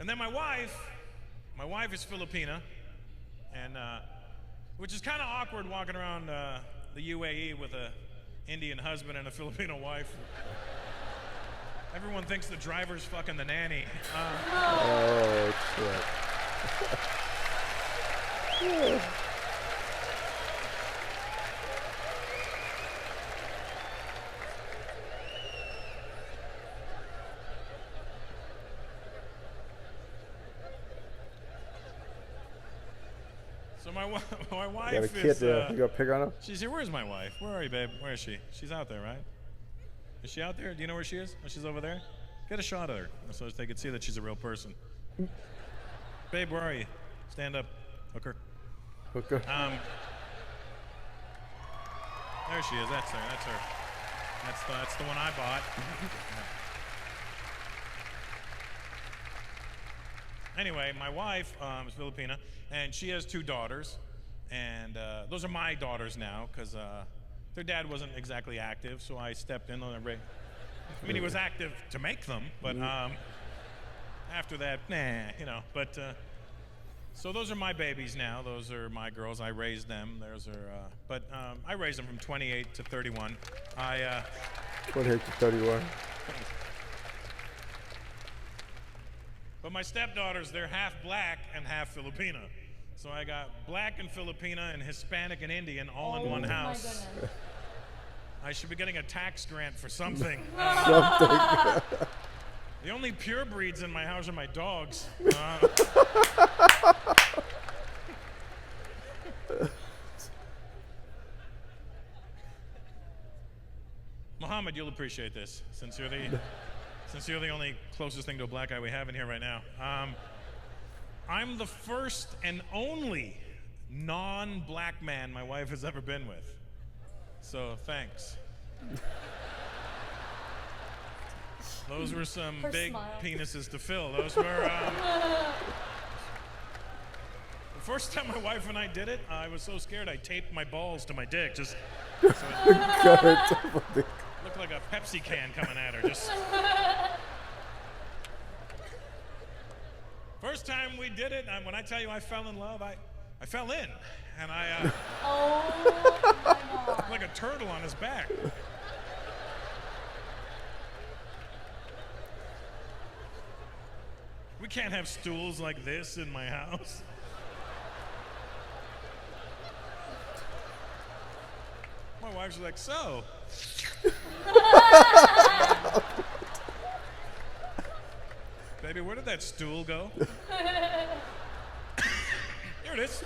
And then my wife is Filipina, and which is kind of awkward walking around the UAE with a Indian husband and a Filipino wife. Everyone thinks the driver's fucking the nanny. Oh, shit. So my wife You got a kid is. there. You got to pick on him? She's here. Where's my wife? Where are you, babe? Where is she? She's out there, right? Is she out there? Do you know where she is? Oh, she's over there? Get a shot of her so they can see that she's a real person. Babe, where are you? Stand up. Hooker. Hooker. There she is. That's her. That's her. That's the one I bought. Anyway, my wife is Filipina, and she has 2 daughters, and those are my daughters now because their dad wasn't exactly active, so I stepped in on I mean, he was active to make them, but after that, nah, you know. But so those are my babies now. Those are my girls. I raised them. Those are, but I raised them from 28 to 31. 28 to 31. But my stepdaughters, they're half black and half Filipina. So I got black and Filipina and Hispanic and Indian all in one house. I should be getting a tax grant for something. The only pure breeds in my house are my dogs. Muhammad, you'll appreciate this, since you're the only closest thing to a black guy we have in here right now. I'm the first and only non-black man my wife has ever been with. So thanks. Those were some big penises to fill. Those were. The first time my wife and I did it, I was so scared I taped my balls to my dick, just so it looked like a Pepsi can coming at her. Just. First time we did it, when I tell you I fell in love, I fell in, and I. Oh my God. Like a turtle on his back. We can't have stools like this in my house. My wife's like, so. Baby, where did that stool go? Here it is.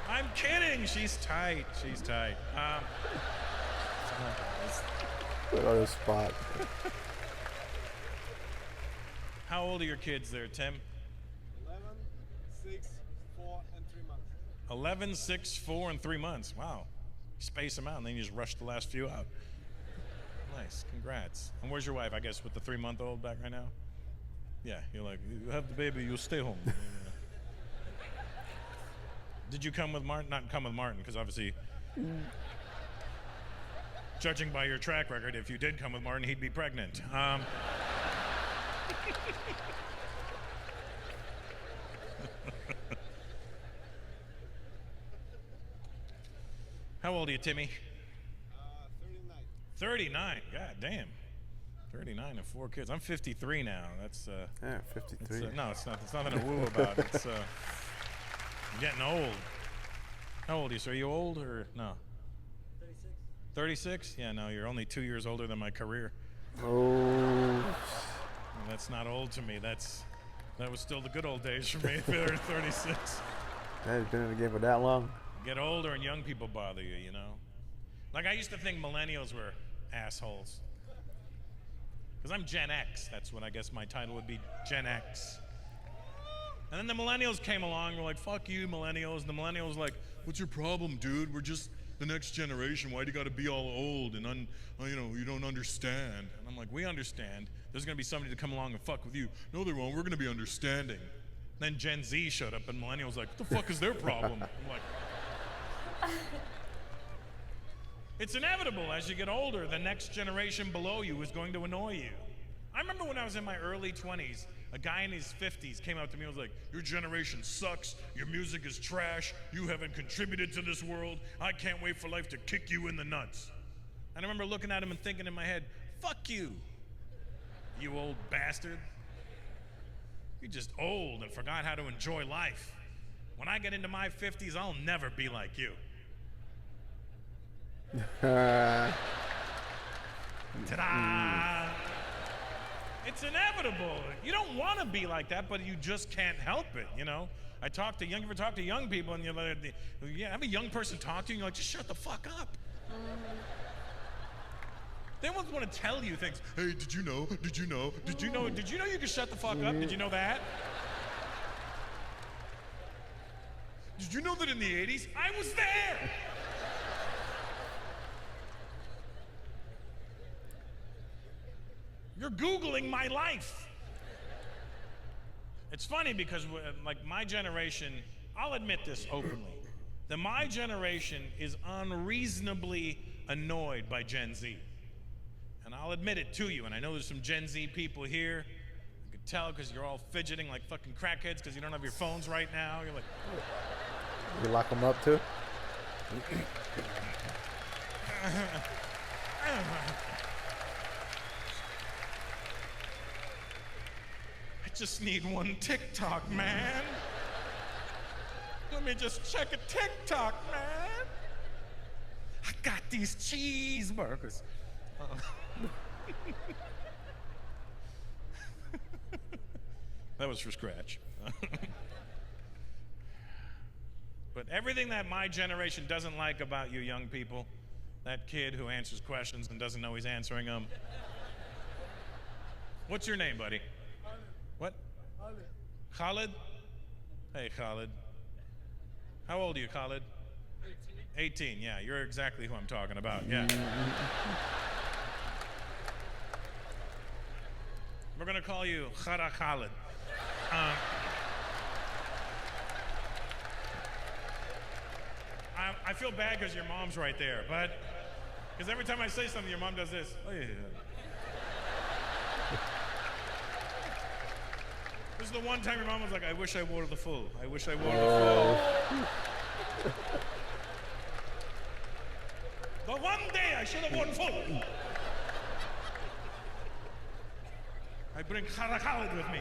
I'm kidding. She's tight. She's tight. Put on the spot. How old are your kids there, Tim? 11, 6, 4, and 3 months. 11, 6, 4, and 3 months. Wow. You space them out, and then you just rush the last few out. Nice. Congrats. And where's your wife? I guess with the 3-month-old back right now? Yeah. You're like, you have the baby, you'll stay home. Did you come with Martin? Not come with Martin, because obviously, judging by your track record, if you did come with Martin, he'd be pregnant. How old are you, Timmy? 39. 39. God damn. 39 and 4 kids. I'm 53 now. That's Yeah, 53. no, it's not. It's nothing to woo about. It's I'm getting old. How old are you? So are you old or no? 36. 36? Yeah, no, you're only 2 years older than my career. Oh. And that's not old to me. That was still the good old days for me. 36. I've been in the game for that long. Get older and young people bother you, you know? Like I used to think millennials were assholes. Because I'm Gen X. That's what I guess my title would be, Gen X. And then the millennials came along, we're like, fuck you, millennials. And the millennials like, what's your problem, dude? We're just the next generation. Why do you gotta be all old and you don't understand? And I'm like, we understand. There's gonna be somebody to come along and fuck with you. No, they won't. We're gonna be understanding. Then Gen Z showed up and millennials like, what the fuck is their problem? I'm like, it's inevitable as you get older, the next generation below you is going to annoy you. I remember when I was in my early 20s, A guy in his 50s came up to me and was like, your generation sucks, your music is trash, you haven't contributed to this world, I can't wait for life to kick you in the nuts. And I remember looking at him and thinking in my head, fuck you, you old bastard. You're just old and forgot how to enjoy life. When I get into my 50s, I'll never be like you. Ta-da! It's inevitable. You don't want to be like that, but you just can't help it, you know? You ever talk to young people and you're like, yeah, have a young person talk to you and you're like, just shut the fuck up. They always want to tell you things. Hey, did you know? Did you know? Did you know? Did you know you could shut the fuck up? Did you know that? Did you know that in the 80s, I was there? You're Googling my life. It's funny because like my generation, I'll admit this openly, that my generation is unreasonably annoyed by Gen Z. And I'll admit it to you, and I know there's some Gen Z people here. You can tell because you're all fidgeting like fucking crackheads because you don't have your phones right now. You're like, You lock them up too? I just need one TikTok, man. Let me just check a TikTok, man. I got these cheeseburgers. That was for scratch. But everything that my generation doesn't like about you young people, that kid who answers questions and doesn't know he's answering them. What's your name, buddy? What? Khalid? Hey, Khalid. How old are you, Khalid? 18, yeah, you're exactly who I'm talking about, yeah. We're gonna call you Khara Khalid. I feel bad because your mom's right there, but because every time I say something, your mom does this. Oh yeah. This is the one time your mom was like, I wish I wore the full. I wish I wore the full. The one day I should have worn full. I bring Khara Khalid with me.